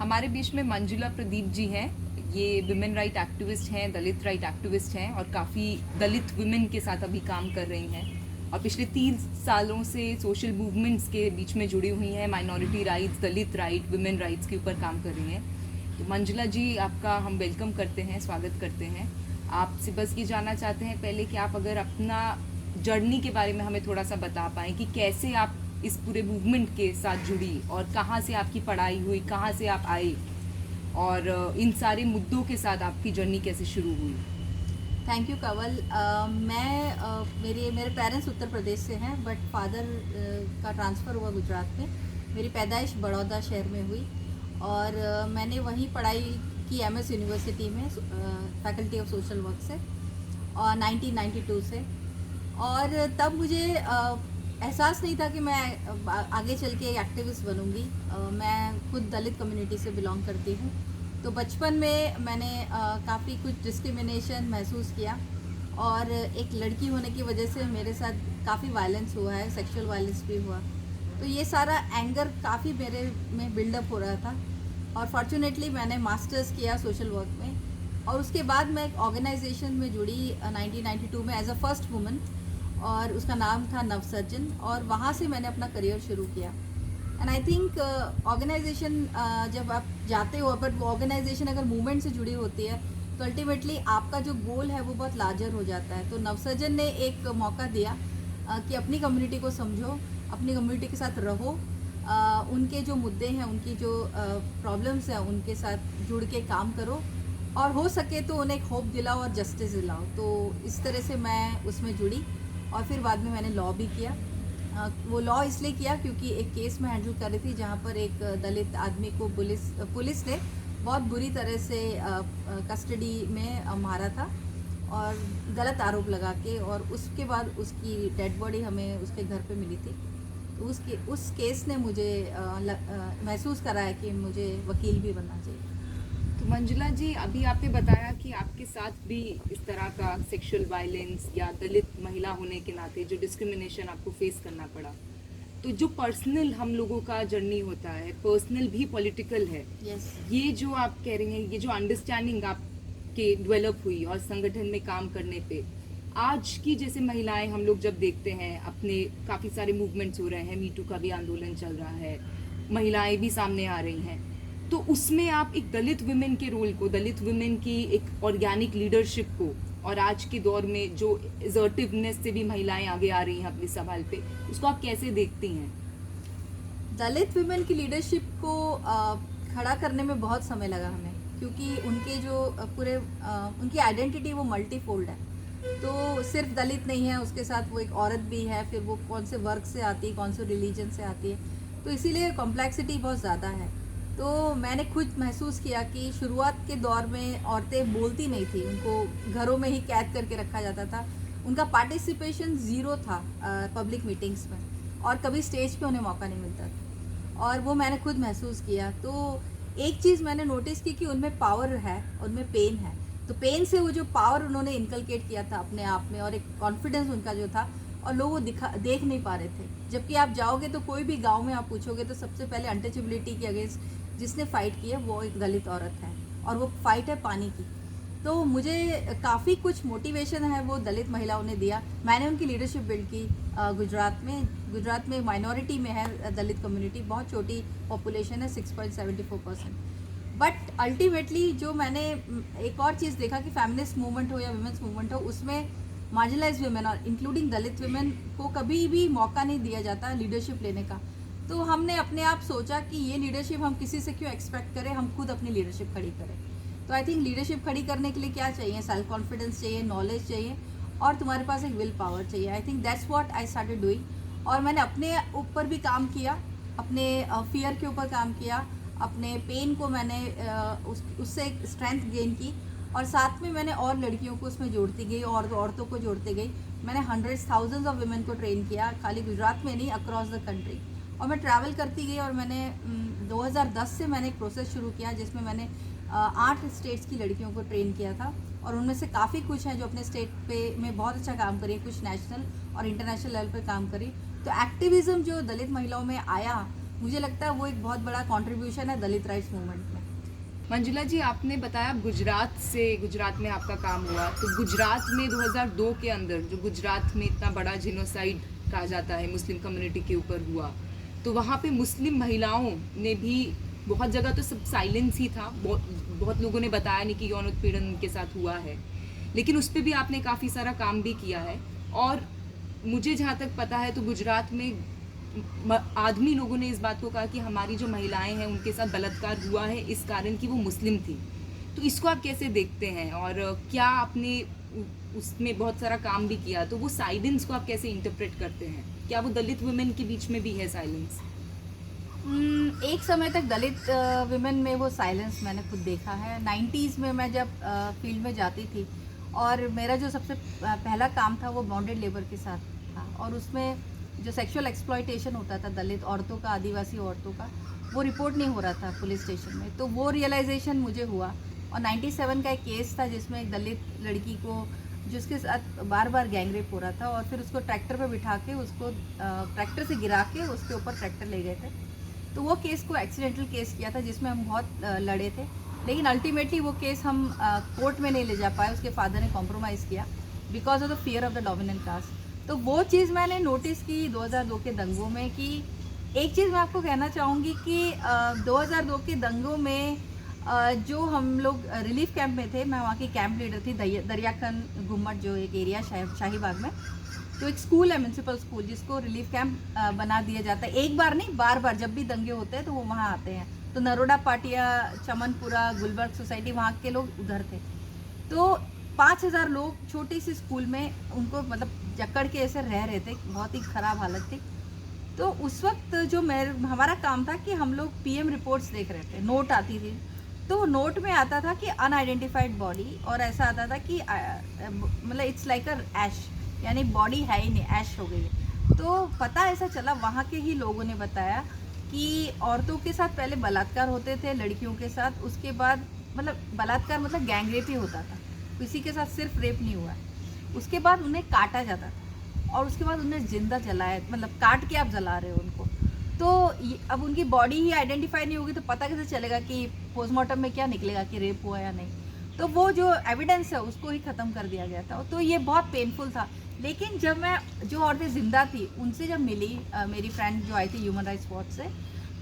हमारे बीच में मंजुला प्रदीप जी हैं। ये विमेन राइट एक्टिविस्ट हैं, दलित राइट एक्टिविस्ट हैं और काफ़ी दलित वुमेन के साथ अभी काम कर रही हैं और पिछले 3 सालों से सोशल मूवमेंट्स के बीच में जुड़ी हुई हैं। माइनॉरिटी राइट्स, दलित राइट, वुमेन राइट्स के ऊपर काम कर रही हैं। तो मंजुला जी, आपका हम वेलकम करते हैं, स्वागत करते हैं। आपसे बस ये जानना चाहते हैं पहले कि आप अगर अपना जर्नी के बारे में हमें थोड़ा सा बता पाएँ कि कैसे आप इस पूरे मूवमेंट के साथ जुड़ी और कहाँ से आपकी पढ़ाई हुई, कहाँ से आप आए और इन सारे मुद्दों के साथ आपकी जर्नी कैसे शुरू हुई। Thank you Kanwal. मेरे पेरेंट्स उत्तर प्रदेश से हैं, बट फादर का ट्रांसफ़र हुआ गुजरात में। मेरी पैदाइश बड़ौदा शहर में हुई और मैंने वहीं पढ़ाई की एमएस यूनिवर्सिटी में फैकल्टी ऑफ सोशल वर्क से और 1992 से। और तब मुझे एहसास नहीं था कि मैं आगे चल के एक एक्टिविस्ट बनूंगी। मैं खुद दलित कम्युनिटी से बिलोंग करती हूँ, तो बचपन में मैंने काफ़ी कुछ डिस्क्रिमिनेशन महसूस किया और एक लड़की होने की वजह से मेरे साथ काफ़ी वायलेंस हुआ है, सेक्सुअल वायलेंस भी हुआ। तो ये सारा एंगर काफ़ी मेरे में बिल्डअप हो रहा था और फॉर्चुनेटली मैंने मास्टर्स किया सोशल वर्क में और उसके बाद मैं एक ऑर्गेनाइजेशन में जुड़ी 1992 में एज अ फर्स्ट वुमन, और उसका नाम था नवसर्जन, और वहाँ से मैंने अपना करियर शुरू किया। एंड आई थिंक ऑर्गेनाइजेशन जब आप जाते हो, बट वो ऑर्गेनाइजेशन अगर मूवमेंट से जुड़ी होती है तो अल्टीमेटली आपका जो गोल है वो बहुत लार्जर हो जाता है। तो नवसर्जन ने एक मौका दिया कि अपनी कम्युनिटी को समझो, अपनी कम्युनिटी के साथ रहो, उनके जो मुद्दे हैं, उनकी जो प्रॉब्लम्स हैं, उनके साथ जुड़ के काम करो और हो सके तो उन्हें एक होप दिलाओ और जस्टिस दिलाओ। तो इस तरह से मैं उसमें जुड़ी और फिर बाद में मैंने लॉ भी किया। वो लॉ इसलिए किया क्योंकि एक केस में हैंडल कर रही थी जहाँ पर एक दलित आदमी को पुलिस ने बहुत बुरी तरह से कस्टडी में मारा था और गलत आरोप लगा के, और उसके बाद उसकी डेड बॉडी हमें उसके घर पे मिली थी। तो उस केस ने मुझे महसूस कराया कि मुझे वकील भी बनना चाहिए। तो मंजुला जी, अभी आपने बताया कि आपके साथ भी इस तरह का सेक्सुअल वायलेंस या दलित महिला होने के नाते जो डिस्क्रिमिनेशन आपको फेस करना पड़ा, तो जो पर्सनल हम लोगों का जर्नी होता है, पर्सनल भी पॉलिटिकल है। यस। ये जो आप कह रही हैं, ये जो अंडरस्टैंडिंग आपके डेवलप हुई और संगठन में काम करने पे, आज की जैसे महिलाएं हम लोग जब देखते हैं, अपने काफ़ी सारे मूवमेंट्स हो रहे हैं, मीटू का भी आंदोलन चल रहा है, महिलाएं भी सामने आ रही हैं, तो उसमें आप एक दलित वुमेन के रोल को, दलित वुमेन की एक ऑर्गेनिक लीडरशिप को, और आज के दौर में जो एजर्टिवनेस से भी महिलाएं आगे आ रही हैं अपने सवाल पे, उसको आप कैसे देखती हैं? दलित वुमेन की लीडरशिप को खड़ा करने में बहुत समय लगा हमें, क्योंकि उनके जो उनकी आइडेंटिटी वो मल्टीफोल्ड है। तो सिर्फ दलित नहीं है, उसके साथ वो एक औरत भी है, फिर वो कौन से वर्ग से आती है, कौन से रिलीजन से आती है, तो इसीलिए कॉम्प्लेक्सिटी बहुत ज़्यादा है। तो मैंने खुद महसूस किया कि शुरुआत के दौर में औरतें बोलती नहीं थी, उनको घरों में ही कैद करके रखा जाता था, उनका पार्टिसिपेशन ज़ीरो था पब्लिक मीटिंग्स में, और कभी स्टेज पे उन्हें मौका नहीं मिलता था, और वो मैंने खुद महसूस किया। तो एक चीज़ मैंने नोटिस की कि उनमें पावर है, उनमें पेन है। तो पेन से वो जो पावर उन्होंने इनकलकेट किया था अपने आप में, और एक कॉन्फिडेंस उनका जो था, और लोग वो देख नहीं पा रहे थे। जबकि आप जाओगे तो कोई भी गांव में आप पूछोगे तो सबसे पहले अनटचेबिलिटी के अगेंस्ट जिसने फाइट की है वो एक दलित औरत है, और वो फाइट है पानी की। तो मुझे काफ़ी कुछ मोटिवेशन है वो दलित महिलाओं ने दिया। मैंने उनकी लीडरशिप बिल्ड की गुजरात में माइनॉरिटी में है दलित कम्युनिटी, बहुत छोटी पॉपुलेशन है, 6.74%। बट अल्टीमेटली जो मैंने एक और चीज़ देखा कि फेमिनिस्ट मूवमेंट हो या वुमेन्स मूवमेंट हो, उसमें मार्जिनलाइज वुमेन और इंक्लूडिंग दलित वुमेन को कभी भी मौका नहीं दिया जाता लीडरशिप लेने का। तो हमने अपने आप सोचा कि ये लीडरशिप हम किसी से क्यों एक्सपेक्ट करें, हम खुद अपनी लीडरशिप खड़ी करें। तो आई थिंक लीडरशिप खड़ी करने के लिए क्या चाहिए? सेल्फ कॉन्फिडेंस चाहिए, नॉलेज चाहिए, और तुम्हारे पास एक विल पावर चाहिए। I think that's what I started doing. और मैंने अपने ऊपर भी काम किया, अपने फियर के ऊपर काम किया, अपने पेन को मैंने उससे एक स्ट्रेंथ गेन की, और साथ में मैंने और लड़कियों को उसमें जोड़ती गई और औरतों को जोड़ती गई। मैंने हंड्रेड्स थाउजेंड्स ऑफ वुमेन को ट्रेन किया, खाली गुजरात में नहीं, अक्रॉस द कंट्री। और मैं ट्रैवल करती गई, और मैंने 2010 से मैंने एक प्रोसेस शुरू किया जिसमें मैंने 8 स्टेट्स की लड़कियों को ट्रेन किया था, और उनमें से काफ़ी कुछ हैं जो अपने स्टेट पे में बहुत अच्छा काम करी, कुछ नेशनल और इंटरनेशनल लेवल पर काम करी। तो एक्टिविज़्म जो दलित महिलाओं में आया मुझे लगता है वो एक बहुत बड़ा कंट्रीब्यूशन है दलित राइट्स मूवमेंट में। मंजुला जी, आपने बताया गुजरात में आपका काम हुआ, तो गुजरात में 2002 के अंदर जो गुजरात में इतना बड़ा जिनोसाइड कहा जाता है मुस्लिम कम्युनिटी के ऊपर हुआ, तो वहाँ पे मुस्लिम महिलाओं ने भी बहुत जगह तो सब साइलेंस ही था, बहुत लोगों ने बताया नहीं कि यौन उत्पीड़न उनके साथ हुआ है, लेकिन उस पर भी आपने काफ़ी सारा काम भी किया है। और मुझे जहाँ तक पता है तो गुजरात में आदमी लोगों ने इस बात को कहा कि हमारी जो महिलाएं हैं उनके साथ बलात्कार हुआ है इस कारण कि वो मुस्लिम थी। तो इसको आप कैसे देखते हैं, और क्या आपने उसमें बहुत सारा काम भी किया, तो वो साइलेंस को आप कैसे इंटरप्रेट करते हैं? क्या वो दलित वुमेन के बीच में भी है साइलेंस? एक समय तक दलित विमेन में वो साइलेंस मैंने खुद देखा है। 90s में मैं जब फील्ड में जाती थी और मेरा जो सबसे पहला काम था वो बॉन्डेड लेबर के साथ था, और उसमें जो सेक्सुअल एक्सप्लॉयटेशन होता था दलित औरतों का, आदिवासी औरतों का, वो रिपोर्ट नहीं हो रहा था पुलिस स्टेशन में। तो वो रियलाइजेशन मुझे हुआ, और 97 का एक केस था जिसमें एक दलित लड़की को, जिसके साथ बार बार गैंग रेप हो रहा था, और फिर उसको ट्रैक्टर पे बिठा के उसको ट्रैक्टर से गिरा के उसके ऊपर ट्रैक्टर ले गए थे। तो वो केस को एक्सीडेंटल केस किया था जिसमें हम बहुत लड़े थे, लेकिन अल्टीमेटली वो केस हम कोर्ट में नहीं ले जा पाए। उसके फादर ने कॉम्प्रोमाइज़ किया because of the fear of the dominant caste. तो वो चीज़ मैंने नोटिस की 2002 के दंगों में, कि एक चीज़ मैं आपको कहना चाहूँगी कि 2002 के दंगों में जो हम लोग रिलीफ कैंप में थे, मैं वहाँ की कैंप लीडर थी, दरियाखन घुम्मट जो एक एरिया शाहीबाग में। तो एक स्कूल है, म्यूनसिपल स्कूल, जिसको रिलीफ कैंप बना दिया जाता है। एक बार नहीं, बार बार जब भी दंगे होते हैं तो वो वहाँ आते हैं। तो नरोडा पाटिया, चमनपुरा, गुलबर्ग सोसाइटी, वहाँ के लोग उधर थे। तो 5000 लोग छोटी सी स्कूल में उनको मतलब जकड़ के ऐसे रह रहे थे, बहुत ही ख़राब हालत थी। तो उस वक्त जो हमारा काम था कि हम लोग पीएम रिपोर्ट्स देख रहे थे, नोट आती थी, तो नोट में आता था कि अनआइडेंटिफाइड बॉडी, और ऐसा आता था कि मतलब इट्स लाइक अ ऐश, यानी बॉडी है ही नहीं, ऐश हो गई है। तो पता ऐसा चला, वहाँ के ही लोगों ने बताया कि औरतों के साथ पहले बलात्कार होते थे, लड़कियों के साथ, उसके बाद मतलब बलात्कार मतलब गैंग रेप ही होता था, किसी के साथ सिर्फ रेप नहीं हुआ है। उसके बाद उन्हें काटा जाता था, और उसके बाद उन्हें जिंदा जलाया, मतलब काट के आप जला रहे हो उनको। तो अब उनकी बॉडी ही आइडेंटिफाई नहीं होगी तो पता कैसे चलेगा कि पोस्टमार्टम में क्या निकलेगा कि रेप हुआ या नहीं। तो वो जो एविडेंस है उसको ही ख़त्म कर दिया गया था। तो ये बहुत पेनफुल था। लेकिन जब मैं जो औरतें ज़िंदा थी उनसे जब मिली, मेरी फ्रेंड जो आई थी ह्यूमन राइट्स वॉच से,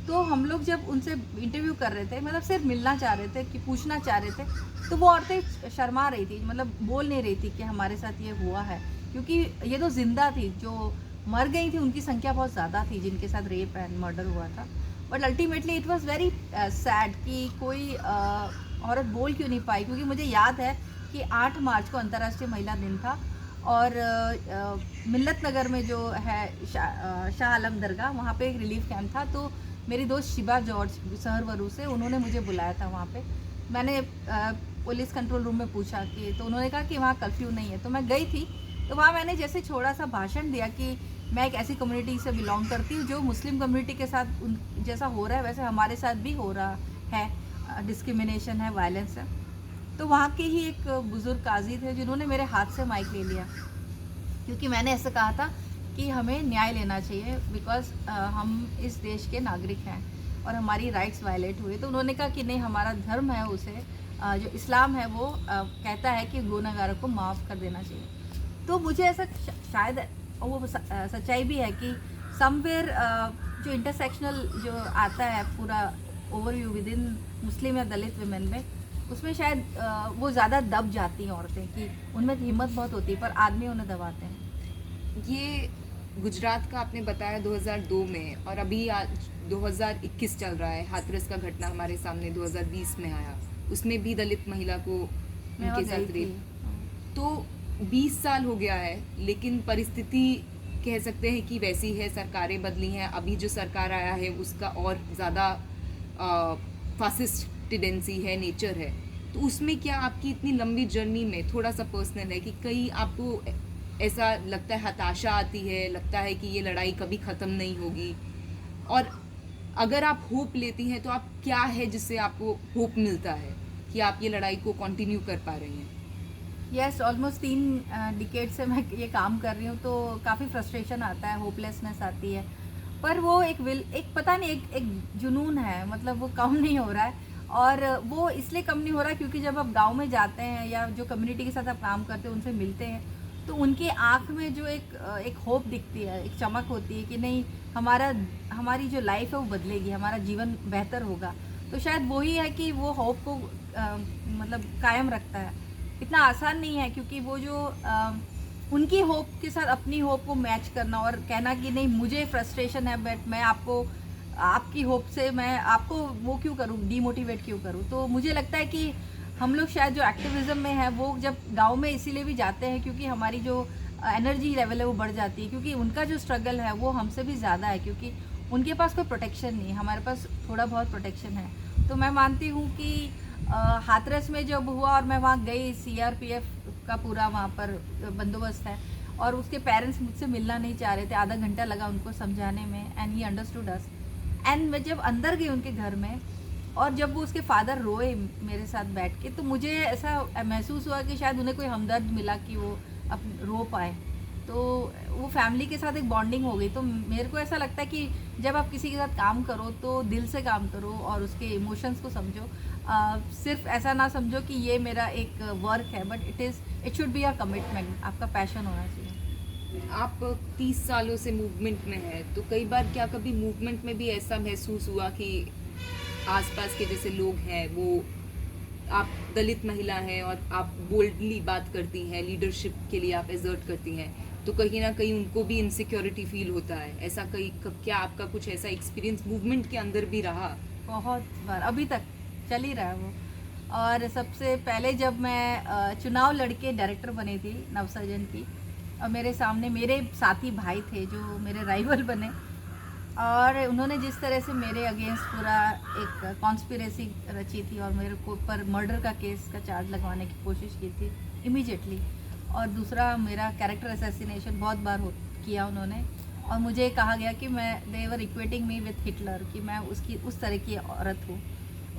तो हम लोग जब उनसे इंटरव्यू कर रहे थे, मतलब सिर्फ मिलना चाह रहे थे, कि पूछना चाह रहे थे, तो वो औरतें शर्मा रही थी, मतलब बोल नहीं रही थी कि हमारे साथ ये हुआ है, क्योंकि ये तो जिंदा थी। जो मर गई थी उनकी संख्या बहुत ज़्यादा थी जिनके साथ रेप एंड मर्डर हुआ था। But ultimately it was very sad कि कोई औरत बोल क्यों नहीं पाई, क्योंकि मुझे याद है कि 8 मार्च को अंतर्राष्ट्रीय महिला दिन था, और मिल्लत नगर में जो है शाह आलम दरगाह, वहाँ पे एक रिलीफ कैंप था। तो मेरी दोस्त शिबा जॉर्ज सहरवरू से, उन्होंने मुझे बुलाया था वहाँ पे। मैंने पुलिस कंट्रोल रूम में पूछा कि, तो उन्होंने कहा कि वहाँ कर्फ्यू नहीं है। तो मैं गई थी, तो वहाँ मैंने जैसे छोटा सा भाषण दिया कि मैं एक ऐसी कम्युनिटी से बिलोंग करती हूँ जो मुस्लिम कम्युनिटी के साथ जैसा हो रहा है वैसे हमारे साथ भी हो रहा है, डिस्क्रिमिनेशन है, वायलेंस है। तो वहाँ के ही एक बुज़ुर्ग काजी थे जिन्होंने मेरे हाथ से माइक ले लिया, क्योंकि मैंने ऐसे कहा था कि हमें न्याय लेना चाहिए, बिकॉज हम इस देश के नागरिक हैं और हमारी राइट्स वायलेट हुए। तो उन्होंने कहा कि नहीं, हमारा धर्म है, उसे जो इस्लाम है वो कहता है कि गुनहगारों को माफ़ कर देना चाहिए। तो मुझे ऐसा शायद वो सच्चाई भी है कि समवेयर जो इंटरसेक्शनल जो आता है पूरा ओवरव्यू विद इन मुस्लिम या दलित विमेन में, उसमें शायद वो ज़्यादा दब जाती हैं औरतें, कि उनमें हिम्मत बहुत होती है पर आदमी उन्हें दबाते हैं। ये गुजरात का आपने बताया 2002 में, और अभी आज 2021 चल रहा है, हाथरस का घटना हमारे सामने 2020 में आया, उसमें भी दलित महिला को उनके साथ रेप। तो 20 साल हो गया है, लेकिन परिस्थिति कह सकते हैं कि वैसी है, सरकारें बदली हैं, अभी जो सरकार आया है उसका और ज़्यादा फासिस्ट टेंडेंसी है, नेचर है। तो उसमें क्या आपकी इतनी लंबी जर्नी में, थोड़ा सा पर्सनल है, कि कहीं आपको ऐसा लगता है, हताशा आती है, लगता है कि ये लड़ाई कभी ख़त्म नहीं होगी, और अगर आप होप लेती हैं तो आप क्या है जिससे आपको होप मिलता है कि आप ये लड़ाई को कंटिन्यू कर पा रही हैं? यस, ऑलमोस्ट 3 डिकेड से मैं ये काम कर रही हूँ, तो काफ़ी फ्रस्ट्रेशन आता है, होपलेसनेस आती है, पर वो एक पता नहीं एक जुनून है, मतलब वो कम नहीं हो रहा है। और वो इसलिए कम नहीं हो रहा क्योंकि जब आप गांव में जाते हैं या जो कम्युनिटी के साथ आप काम करते हैं उनसे मिलते हैं, तो उनकी आँख में जो एक होप दिखती है, एक चमक होती है कि नहीं, हमारी जो लाइफ है वो बदलेगी, हमारा जीवन बेहतर होगा। तो शायद वही है कि वो होप को मतलब कायम रखता है। इतना आसान नहीं है क्योंकि वो जो उनकी होप के साथ अपनी होप को मैच करना और कहना कि नहीं, मुझे फ्रस्ट्रेशन है बट मैं आपकी होप से मैं आपको वो क्यों करूँ, डीमोटिवेट क्यों करूँ। तो मुझे लगता है कि हम लोग शायद जो एक्टिविज़्म में है वो जब गांव में इसीलिए भी जाते हैं क्योंकि हमारी जो एनर्जी लेवल है वो बढ़ जाती है, क्योंकि उनका जो स्ट्रगल है वो हमसे भी ज़्यादा है, क्योंकि उनके पास कोई प्रोटेक्शन नहीं है, हमारे पास थोड़ा बहुत प्रोटेक्शन है। तो मैं मानती हूँ कि हाथरस में जब हुआ और मैं वहाँ गई, सीआरपीएफ का पूरा वहाँ पर बंदोबस्त है और उसके पेरेंट्स मुझसे मिलना नहीं चाह रहे थे, आधा घंटा लगा उनको समझाने में, and he understood us. And मैं जब अंदर गई उनके घर में और जब वो उसके फादर रोए मेरे साथ बैठ के, तो मुझे ऐसा महसूस हुआ कि शायद उन्हें कोई हमदर्द मिला कि वो अब रो पाए। तो वो फैमिली के साथ एक बॉन्डिंग हो गई। तो मेरे को ऐसा लगता है कि जब आप किसी के साथ काम करो तो दिल से काम करो और उसके इमोशंस को समझो। सिर्फ ऐसा ना समझो कि ये मेरा एक वर्क है, but it should be a commitment, आपका पैशन होना चाहिए। आप 30 सालों से मूवमेंट में है, तो कई बार क्या कभी मूवमेंट में भी ऐसा महसूस हुआ कि आसपास के जैसे लोग हैं, वो आप दलित महिला हैं और आप बोल्डली बात करती हैं, लीडरशिप के लिए आप एजर्ट करती हैं, तो कहीं ना कहीं उनको भी इनसिक्योरिटी फील होता है? ऐसा क्या आपका कुछ ऐसा एक्सपीरियंस मूवमेंट के अंदर भी रहा? बहुत बार, अभी तक चल ही रहा है वो। और सबसे पहले जब मैं चुनाव लड़के डायरेक्टर बनी थी नवसर्जन की, और मेरे सामने मेरे साथी भाई थे जो मेरे राइवल बने, और उन्होंने जिस तरह से मेरे अगेंस्ट पूरा एक कॉन्स्पिरेसी रची थी और मेरे को ऊपर मर्डर का केस का चार्ज लगवाने की कोशिश की थी इमीडिएटली, और दूसरा मेरा कैरेक्टर असैसिनेशन बहुत बार किया उन्होंने, और मुझे कहा गया कि मैं देवर इक्वेटिंग मी विथ हिटलर, कि मैं उस तरह की औरत हूँ।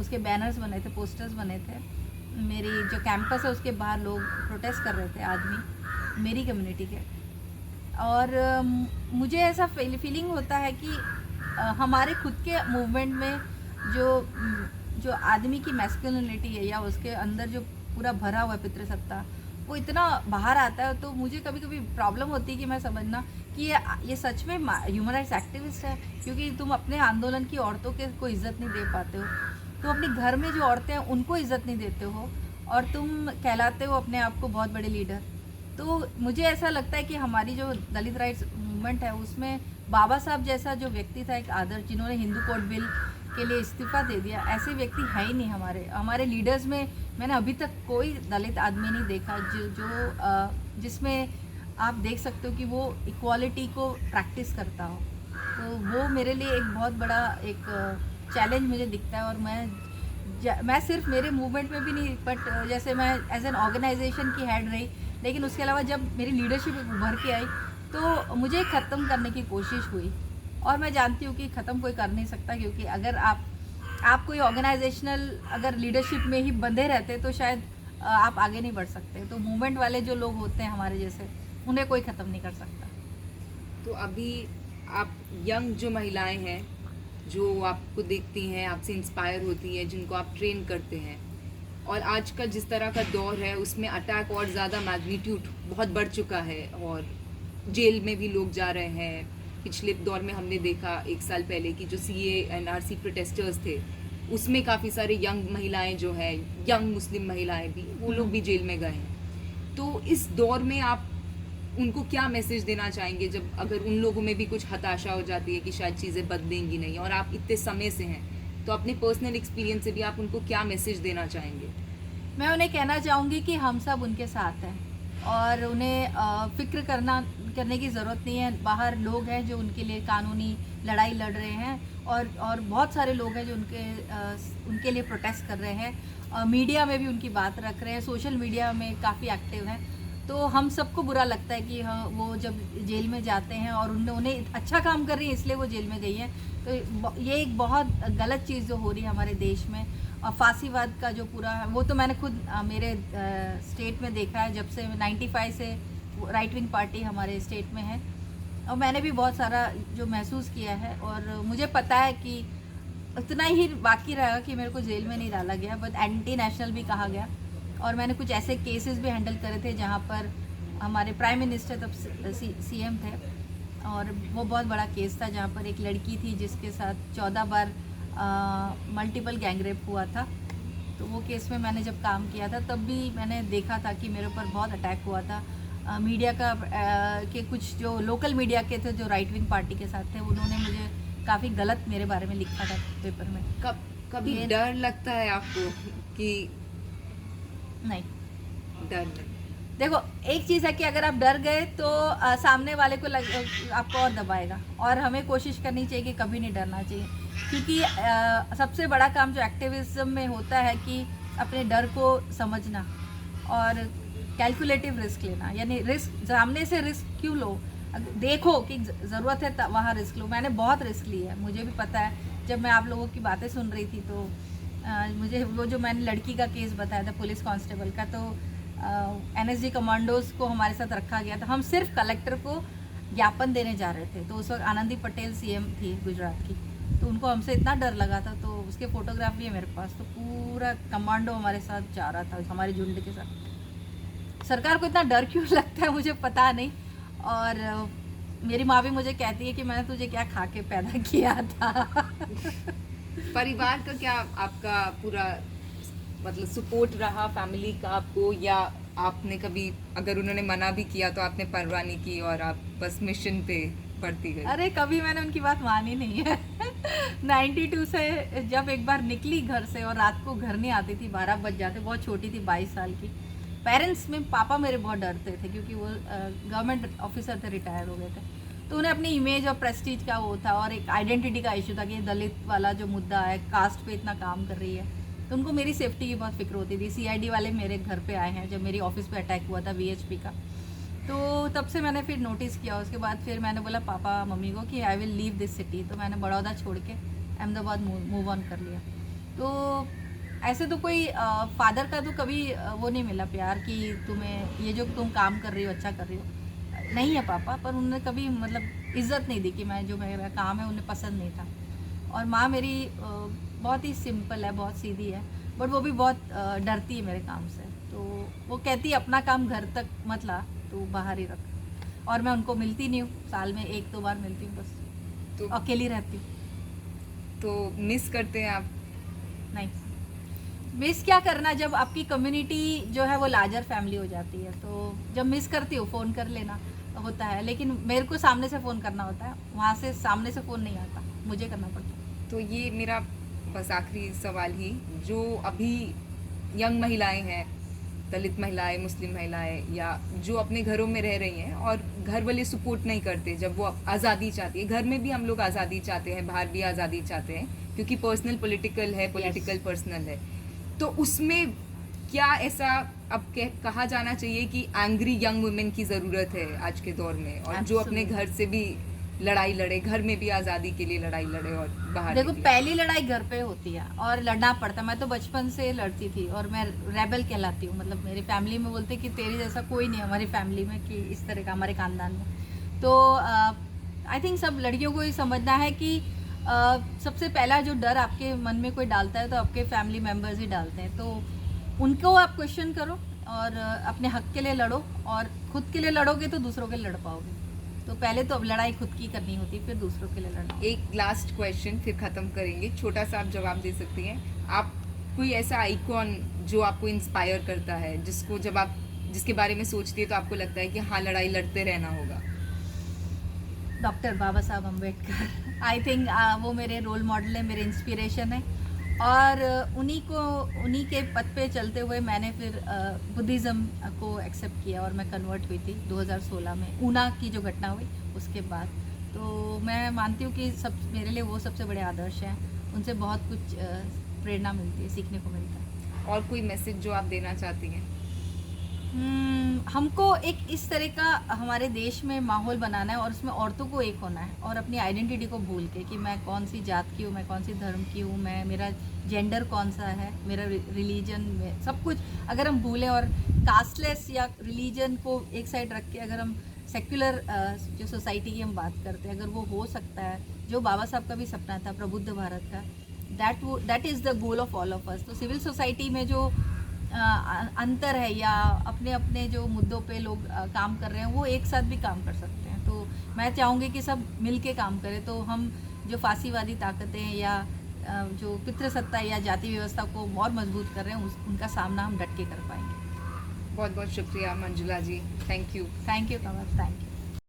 उसके बैनर्स बने थे, पोस्टर्स बने थे, मेरी जो कैंपस है उसके बाहर लोग प्रोटेस्ट कर रहे थे, आदमी मेरी कम्युनिटी के। और मुझे ऐसा फीलिंग होता है कि हमारे खुद के मूवमेंट में जो आदमी की मैस्कुलिनिटी है या उसके अंदर जो पूरा भरा हुआ पितृसत्ता, वो इतना बाहर आता है। तो मुझे कभी कभी प्रॉब्लम होती है कि मैं समझना कि ये सच में ह्यूमन राइट्स एक्टिविस्ट है, क्योंकि तुम अपने आंदोलन की औरतों के को इज्जत नहीं दे पाते हो, तुम अपने घर में जो औरतें हैं उनको इज्जत नहीं देते हो, और तुम कहलाते हो अपने आप को बहुत बड़े लीडर। तो मुझे ऐसा लगता है कि हमारी जो दलित राइट्स मूवमेंट है उसमें बाबा साहब जैसा जो व्यक्ति था, एक आदर्श, जिन्होंने हिंदू कोड बिल के लिए इस्तीफा दे दिया, ऐसे व्यक्ति है ही नहीं हमारे लीडर्स में। मैंने अभी तक कोई दलित आदमी नहीं देखा जिसमें आप देख सकते हो कि वो इक्वालिटी को प्रैक्टिस करता हो। तो वो मेरे लिए एक बहुत बड़ा एक चैलेंज मुझे दिखता है। और मैं सिर्फ मेरे मूवमेंट में भी नहीं, बट जैसे मैं एज एन ऑर्गेनाइजेशन की हेड रही, लेकिन उसके अलावा जब मेरी लीडरशिप उभर के आई तो मुझे ख़त्म करने की कोशिश हुई। और मैं जानती हूँ कि ख़त्म कोई कर नहीं सकता, क्योंकि अगर आप कोई ऑर्गेनाइजेशनल अगर लीडरशिप में ही बंधे रहते तो शायद आप आगे नहीं बढ़ सकते। तो मूवमेंट वाले जो लोग होते हैं हमारे जैसे, उन्हें कोई ख़त्म नहीं कर सकता। तो अभी आप यंग जो महिलाएं हैं जो आपको देखती हैं, आपसे इंस्पायर होती हैं, जिनको आप ट्रेन करते हैं, और आज का जिस तरह का दौर है उसमें अटैक और ज़्यादा मैग्नीट्यूड बहुत बढ़ चुका है और जेल में भी लोग जा रहे हैं। पिछले दौर में हमने देखा 1 साल पहले की जो CA NRC प्रोटेस्टर्स थे, उसमें काफ़ी सारे यंग महिलाएं जो हैं, यंग मुस्लिम महिलाएं भी, वो लोग भी जेल में गए हैं। तो इस दौर में आप उनको क्या मैसेज देना चाहेंगे, जब अगर उन लोगों में भी कुछ हताशा हो जाती है कि शायद चीज़ें बदलेंगी नहीं, और आप इतने समय से हैं, तो अपने पर्सनल एक्सपीरियंस से भी आप उनको क्या मैसेज देना चाहेंगे? मैं उन्हें कहना चाहूँगी कि हम सब उनके साथ हैं और उन्हें फिक्र करने की ज़रूरत नहीं है। बाहर लोग हैं जो उनके लिए कानूनी लड़ाई लड़ रहे हैं, और बहुत सारे लोग हैं जो उनके लिए प्रोटेस्ट कर रहे हैं। मीडिया में भी उनकी बात रख रहे हैं, सोशल मीडिया में काफ़ी एक्टिव हैं। तो हम सबको बुरा लगता है कि हाँ, वो जब जेल में जाते हैं और उन्हें अच्छा काम कर रही है इसलिए वो जेल में गई हैं, तो ये एक बहुत गलत चीज़ जो हो रही है हमारे देश में। और फांसीवाद का जो पूरा है, वो तो मैंने खुद मेरे स्टेट में देखा है, जब से 95 से राइट विंग पार्टी हमारे स्टेट में है। और मैंने भी बहुत सारा जो महसूस किया है, और मुझे पता है कि उतना ही बाकी रहेगा कि मेरे को जेल में नहीं डाला गया, बट एंटी नेशनल भी कहा गया। और मैंने कुछ ऐसे केसेस भी हैंडल करे थे जहाँ पर हमारे प्राइम मिनिस्टर तब सीएम थे, और वो बहुत बड़ा केस था जहाँ पर एक लड़की थी जिसके साथ 14 बार मल्टीपल गैंगरेप हुआ था। तो वो केस में मैंने जब काम किया था तब भी मैंने देखा था कि मेरे ऊपर बहुत अटैक हुआ था। मीडिया का के कुछ जो लोकल मीडिया के थे जो राइट विंग पार्टी के साथ थे, उन्होंने मुझे काफ़ी गलत मेरे बारे में लिखा था पेपर में। कभी ये- डर लगता है आपको कि नहीं, डर नहीं? देखो एक चीज़ है कि अगर आप डर गए तो सामने वाले को आपको और दबाएगा, और हमें कोशिश करनी चाहिए कि कभी नहीं डरना चाहिए, क्योंकि सबसे बड़ा काम जो एक्टिविज्म में होता है कि अपने डर को समझना और कैलकुलेटिव रिस्क लेना। यानी रिस्क, सामने से रिस्क क्यों लो, देखो कि ज़रूरत है तब वहाँ रिस्क लो। मैंने बहुत रिस्क ली है, मुझे भी पता है। जब मैं आप लोगों की बातें सुन रही थी तो मुझे वो जो मैंने लड़की का केस बताया था पुलिस कांस्टेबल का, तो एनएसजी कमांडोज को हमारे साथ रखा गया था। हम सिर्फ कलेक्टर को ज्ञापन देने जा रहे थे, तो उस वक्त आनंदी पटेल सीएम थी गुजरात की, तो उनको हमसे इतना डर लगा था, तो उसके फोटोग्राफ भी है मेरे पास। तो पूरा कमांडो हमारे साथ जा रहा था, हमारे झुंड के साथ। सरकार को इतना डर क्यों लगता है मुझे पता नहीं। और मेरी माँ भी मुझे कहती है कि मैंने तुझे क्या खा के पैदा किया था। परिवार का क्या आपका पूरा मतलब सपोर्ट रहा फैमिली का आपको, या आपने कभी अगर उन्होंने मना भी किया तो आपने परवाह नहीं की और आप बस मिशन पे बढ़ती गई? अरे कभी मैंने उनकी बात मानी नहीं है। 92 से जब एक बार निकली घर से और रात को घर नहीं आती थी, 12 बज जाते, बहुत छोटी थी 22 साल की। पेरेंट्स में पापा मेरे बहुत डरते थे क्योंकि वो गवर्नमेंट ऑफिसर थे, रिटायर हो गए थे, तो उन्हें अपनी इमेज और प्रेस्टीज का वो था, और एक आइडेंटिटी का इशू था कि दलित वाला जो मुद्दा है, कास्ट पे इतना काम कर रही है, तो उनको मेरी सेफ्टी की बहुत फिक्र होती थी। सीआईडी वाले मेरे घर पे आए हैं जब मेरी ऑफिस पे अटैक हुआ था वीएचपी का, तो तब से मैंने फिर नोटिस किया। उसके बाद फिर मैंने बोला पापा मम्मी को कि I will leave this city, तो मैंने बड़ौदा छोड़ के अहमदाबाद मूव ऑन कर लिया। तो ऐसे तो कोई फादर का तो कभी वो नहीं मिला प्यार कि तुम्हें ये जो तुम काम कर रही हो अच्छा कर रही हो, नहीं है पापा, पर उन्होंने कभी मतलब इज्जत नहीं दी कि मैं जो मेरा काम है उन्हें पसंद नहीं था। और माँ मेरी बहुत ही सिंपल है, बहुत सीधी है, बट वो भी बहुत डरती है मेरे काम से। तो वो कहती है अपना काम घर तक मत ला, तो बाहर ही रख। और मैं उनको मिलती नहीं हूँ, साल में 1-2 बार मिलती हूँ बस, तो अकेली रहती हूँ। तो मिस करते हैं आप? नहीं, मिस क्या करना, जब आपकी कम्युनिटी जो है वो लार्जर फैमिली हो जाती है, तो जब मिस करती हो फ़ोन कर लेना होता है, लेकिन मेरे को सामने से फ़ोन करना होता है, वहाँ से सामने से फ़ोन नहीं आता, मुझे करना पड़ता है। तो ये मेरा बस आखिरी सवाल ही, जो अभी यंग महिलाएं हैं, दलित महिलाएं, मुस्लिम महिलाएं, या जो अपने घरों में रह रही हैं और घर वाले सपोर्ट नहीं करते, जब वो आज़ादी चाहती है, घर में भी हम लोग आज़ादी चाहते हैं, बाहर भी आज़ादी चाहते हैं, क्योंकि पर्सनल पॉलिटिकल है, पॉलिटिकल पर्सनल है, तो उसमें क्या ऐसा अब कहा जाना चाहिए कि एंग्री यंग वुमेन की ज़रूरत है आज के दौर में, और जो अपने Absolutely. घर से भी लड़ाई लड़े, घर में भी आज़ादी के लिए लड़ाई लड़े और बाहर देखो भी। पहली लड़ाई घर पे होती है और लड़ना पड़ता है। मैं तो बचपन से लड़ती थी और मैं रेबल कहलाती हूँ, मतलब मेरी फैमिली में बोलते कि तेरी जैसा कोई नहीं है हमारी फैमिली में, कि इस तरह का हमारे खानदान में। तो आई थिंक सब लड़कियों को ये समझना है कि सबसे पहला जो डर आपके मन में कोई डालता है तो आपके फैमिली मेम्बर्स ही डालते हैं, तो उनको आप क्वेश्चन करो और अपने हक के लिए लड़ो, और खुद के लिए लड़ोगे तो दूसरों के लिए लड़ पाओगे। तो पहले तो अब लड़ाई खुद की करनी होती, फिर दूसरों के लिए लड़ना। एक लास्ट क्वेश्चन फिर ख़त्म करेंगे, छोटा सा आप जवाब दे सकती हैं। आप कोई ऐसा आइकॉन जो आपको इंस्पायर करता है, जिसको जब आप जिसके बारे में सोचती है तो आपको लगता है कि हाँ लड़ाई लड़ते रहना होगा? Doctor Baba Saheb Ambedkar, I think वो मेरे रोल मॉडल है, मेरे इंस्पिरेशन है, और उन्हीं के पथ पे चलते हुए मैंने फिर बुद्धिज़्म को एक्सेप्ट किया और मैं कन्वर्ट हुई थी 2016 में, ऊना की जो घटना हुई उसके बाद। तो मैं मानती हूँ कि सब मेरे लिए वो सबसे बड़े आदर्श हैं, उनसे बहुत कुछ प्रेरणा मिलती है, सीखने को मिलता है। और कोई मैसेज जो आप देना चाहती हैं? हमको एक इस तरह का हमारे देश में माहौल बनाना है और उसमें औरतों को एक होना है, और अपनी आइडेंटिटी को भूल के कि मैं कौन सी जात की हूँ, मैं कौन सी धर्म की हूँ, मैं मेरा जेंडर कौन सा है, मेरा रिलीजन में सब कुछ अगर हम भूलें और कास्टलेस या रिलीजन को एक साइड रख के अगर हम सेक्युलर जो सोसाइटी की हम बात करते हैं, अगर वो हो सकता है, जो बाबा साहब का भी सपना था प्रबुद्ध भारत का, that is the goal of all of us. तो सिविल सोसाइटी में जो अंतर है या अपने अपने जो मुद्दों पे लोग काम कर रहे हैं, वो एक साथ भी काम कर सकते हैं। तो मैं चाहूँगी कि सब मिल के काम करें, तो हम जो फांसीवादी ताकतें या जो पितृसत्ता या जाति व्यवस्था को और मजबूत कर रहे हैं, उनका सामना हम डट के कर पाएंगे। बहुत बहुत शुक्रिया Manjula ji, thank you. Thank you Kamal, thank you.